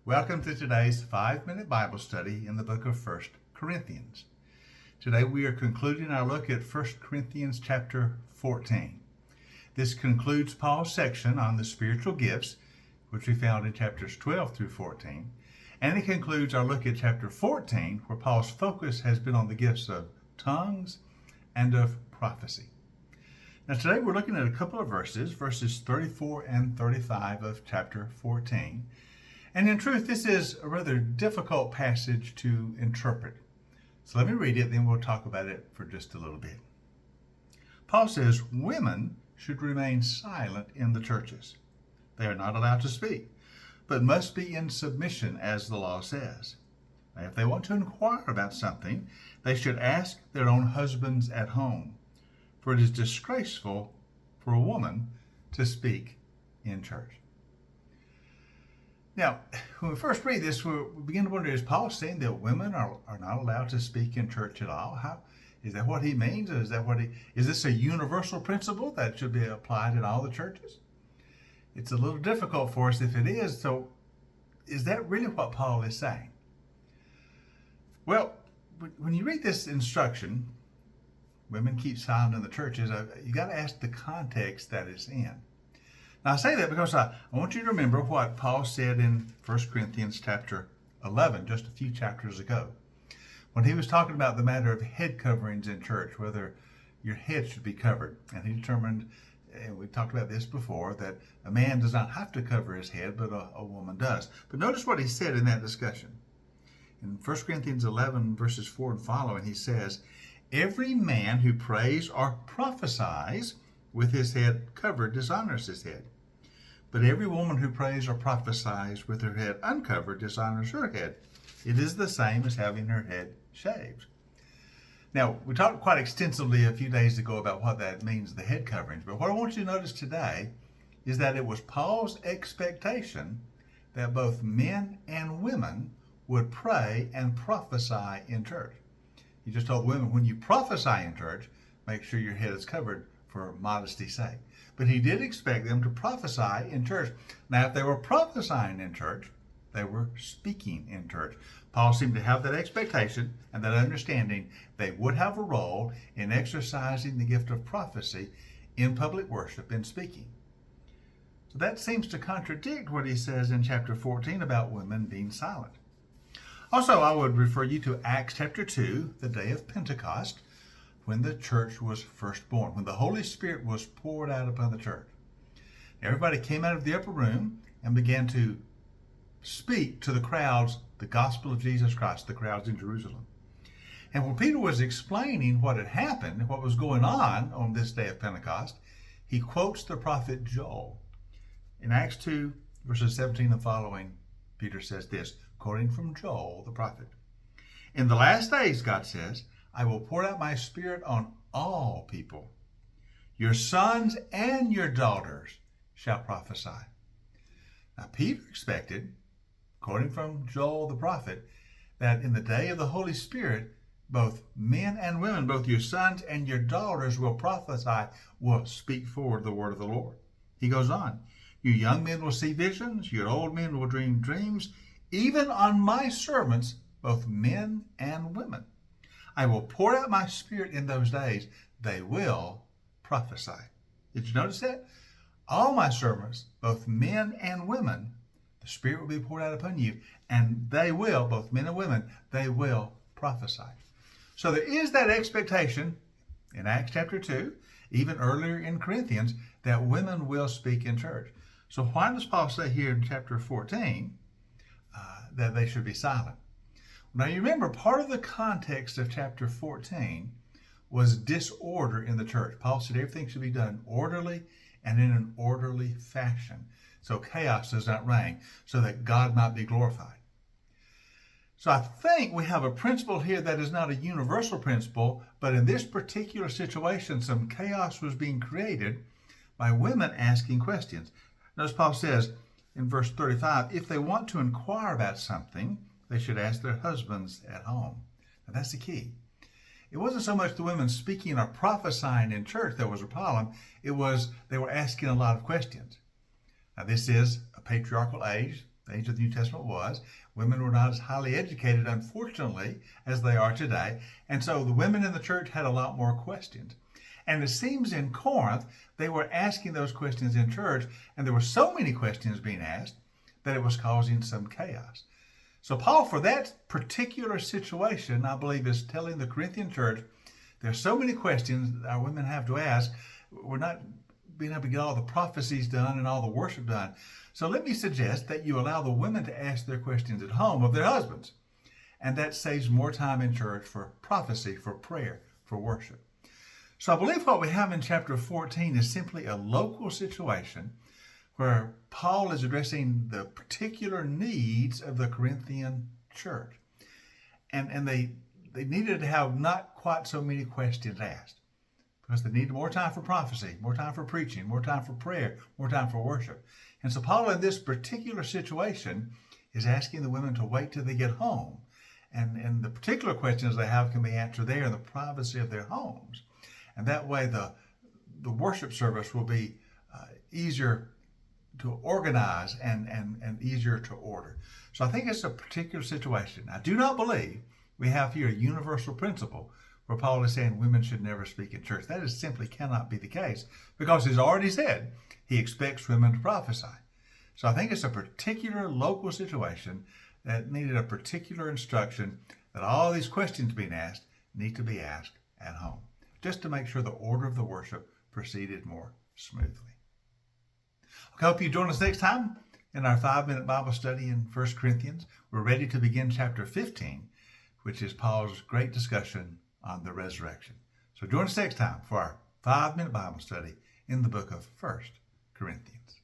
Welcome to today's 5-minute Bible study in the book of 1 Corinthians. Today we are concluding our look at 1 Corinthians chapter 14. This concludes Paul's section on the spiritual gifts, which we found in chapters 12 through 14. And it concludes our look at chapter 14, where Paul's focus has been on the gifts of tongues and of prophecy. Now today we're looking at a couple of verses 34 and 35 of chapter 14. And in truth, this is a rather difficult passage to interpret. So let me read it, then we'll talk about it for just a little bit. Paul says, women should remain silent in the churches. They are not allowed to speak, but must be in submission, as the law says. Now, if they want to inquire about something, they should ask their own husbands at home, for it is disgraceful for a woman to speak in church. Now, when we first read this, we begin to wonder, is Paul saying that women are not allowed to speak in church at all? Is that what he means? Is this a universal principle that should be applied in all the churches? It's a little difficult for us if it is. So is that really what Paul is saying? Well, when you read this instruction, women keep silent in the churches, you got to ask the context that it's in. Now I say that because I want you to remember what Paul said in 1 Corinthians chapter 11, just a few chapters ago, when he was talking about the matter of head coverings in church, whether your head should be covered. And he determined, and we talked about this before, that a man does not have to cover his head, but a woman does. But notice what he said in that discussion. In 1 Corinthians 11, verses 4 and following, he says, every man who prays or prophesies with his head covered dishonors his head. But every woman who prays or prophesies with her head uncovered dishonors her head. It is the same as having her head shaved. Now, we talked quite extensively a few days ago about what that means, the head coverings. But what I want you to notice today is that it was Paul's expectation that both men and women would pray and prophesy in church. He just told women, when you prophesy in church, make sure your head is covered for modesty's sake. But he did expect them to prophesy in church. Now, if they were prophesying in church, they were speaking in church. Paul seemed to have that expectation and that understanding they would have a role in exercising the gift of prophecy in public worship and speaking. So that seems to contradict what he says in chapter 14 about women being silent. Also, I would refer you to Acts chapter 2, the day of Pentecost, when the church was first born, when the Holy Spirit was poured out upon the church. Everybody came out of the upper room and began to speak to the crowds the gospel of Jesus Christ, the crowds in Jerusalem. And when Peter was explaining what had happened, what was going on this day of Pentecost, he quotes the prophet Joel. In Acts 2, verses 17 and following, Peter says this, quoting from Joel the prophet. In the last days, God says, I will pour out my spirit on all people. Your sons and your daughters shall prophesy. Now, Peter expected, quoting from Joel the prophet, that in the day of the Holy Spirit, both men and women, both your sons and your daughters will prophesy, will speak forward the word of the Lord. He goes on, you young men will see visions, your old men will dream dreams, even on my servants, both men and women. I will pour out my spirit in those days. They will prophesy. Did you notice that? All my servants, both men and women, the Spirit will be poured out upon you, and they will, both men and women, they will prophesy. So there is that expectation in Acts chapter 2, even earlier in Corinthians, that women will speak in church. So why does Paul say here in chapter 14 that they should be silent? Now you remember, part of the context of chapter 14 was disorder in the church. Paul said everything should be done orderly and in an orderly fashion, so chaos does not reign, so that God might be glorified. So I think we have a principle here that is not a universal principle, but in this particular situation, some chaos was being created by women asking questions. Notice Paul says in verse 35, if they want to inquire about something, they should ask their husbands at home. Now that's the key. It wasn't so much the women speaking or prophesying in church that was a problem. It was they were asking a lot of questions. Now this is a patriarchal age. the age of the New Testament was. Women were not as highly educated, unfortunately, as they are today. And so the women in the church had a lot more questions. And it seems in Corinth, they were asking those questions in church, and there were so many questions being asked that it was causing some chaos. So Paul, for that particular situation, I believe, is telling the Corinthian church, there's so many questions our women have to ask. We're not being able to get all the prophecies done and all the worship done. So let me suggest that you allow the women to ask their questions at home of their husbands. And that saves more time in church for prophecy, for prayer, for worship. So I believe what we have in chapter 14 is simply a local situation where Paul is addressing the particular needs of the Corinthian church. And they needed to have not quite so many questions asked, because they needed more time for prophecy, more time for preaching, more time for prayer, more time for worship. And so Paul, in this particular situation, is asking the women to wait till they get home. And the particular questions they have can be answered there in the privacy of their homes. And that way the worship service will be easier to organize and easier to order. So I think it's a particular situation. I do not believe we have here a universal principle where Paul is saying women should never speak in church. That is simply cannot be the case, because he's already said he expects women to prophesy. So I think it's a particular local situation that needed a particular instruction that all these questions being asked need to be asked at home, just to make sure the order of the worship proceeded more smoothly. I hope you join us next time in our 5-minute Bible study in 1 Corinthians. We're ready to begin chapter 15, which is Paul's great discussion on the resurrection. So join us next time for our 5-minute Bible study in the book of 1 Corinthians.